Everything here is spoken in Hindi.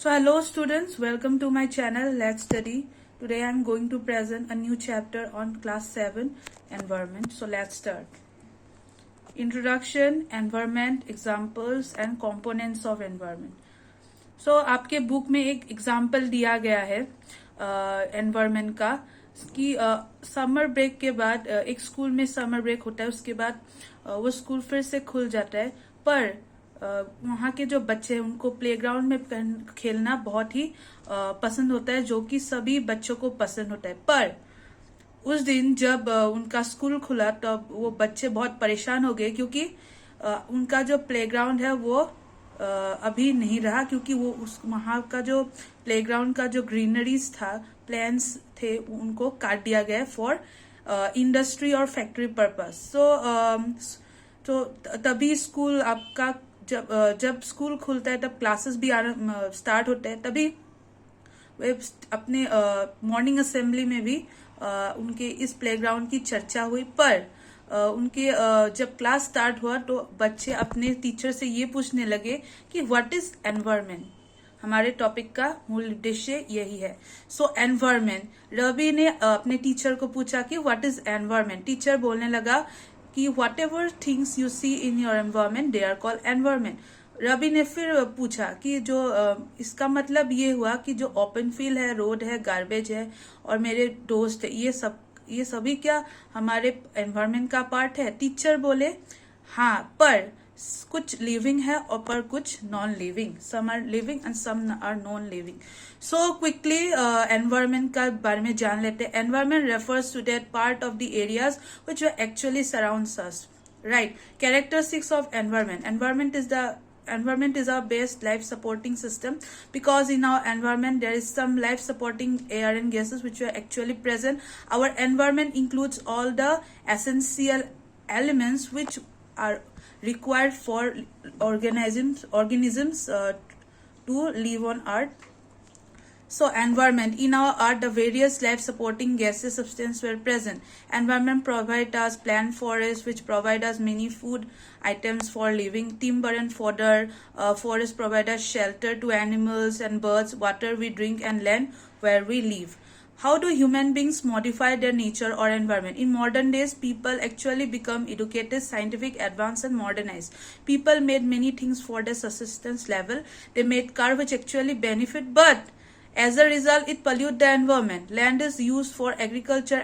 So hello students, welcome to my channel Let's Study. Today I am going to present a new chapter on class 7 environment. So let's start. Introduction, environment, examples and components of environment. So आपके बुक में एक एग्जाम्पल दिया गया है एनवायरमेंट का कि समर ब्रेक के बाद एक स्कूल में समर ब्रेक होता है, उसके बाद वो स्कूल फिर से खुल जाता है, पर वहाँ के जो बच्चे हैं उनको प्लेग्राउंड में खेलना बहुत ही पसंद होता है, जो कि सभी बच्चों को पसंद होता है। पर उस दिन जब उनका स्कूल खुला तब वो बच्चे बहुत परेशान हो गए, क्योंकि उनका जो प्लेग्राउंड है वो अभी नहीं रहा, क्योंकि वो उस वहाँ का जो प्लेग्राउंड का जो ग्रीनरीज था, प्लांट्स थे, उनको काट दिया गया फॉर इंडस्ट्री और फैक्ट्री पर्पस। तो तभी स्कूल आपका जब स्कूल खुलता है तब क्लासेस भी आना स्टार्ट होते हैं। तभी वे अपने मॉर्निंग असेंबली में भी उनके इस प्लेग्राउंड की चर्चा हुई। पर उनके जब क्लास स्टार्ट हुआ तो बच्चे अपने टीचर से ये पूछने लगे कि व्हाट इज एनवायरमेंट। हमारे टॉपिक का मूल उद्देश्य यही है। सो एनवायरमेंट, रवि ने अपने टीचर को पूछा कि व्हाट इज एनवायरमेंट। टीचर बोलने लगा कि whatever things you see in your environment they are called environment. Ravi ने फिर पूछा कि जो इसका मतलब ये हुआ कि जो ओपन फील्ड है, रोड है, गार्बेज है और मेरे दोस्त है, ये सभी क्या हमारे एनवायरमेंट का पार्ट है। टीचर बोले हाँ, पर कुछ लिविंग है और पर कुछ non living, some are living and some are non living. So quickly environment का बारे में जान लेते हैं। Environment refers to that part of the areas which actually surrounds us, right. Characteristics of environment environment is our best life supporting system, because in our environment there is some life supporting air and gases which are actually present. Our environment includes all the essential elements which are required for organisms to live on earth. So environment, in our earth the various life supporting gases substances were present. Environment provide us plant forests which provide us many food items for living, timber and fodder. Forests provide us shelter to animals and birds, water we drink and land where we live. How do human beings modify their nature or environment? In modern days, people actually become educated, scientific, advanced and modernized. People made many things for their subsistence level. They made car which actually benefit, but as a result, it pollutes the environment. Land is used for agriculture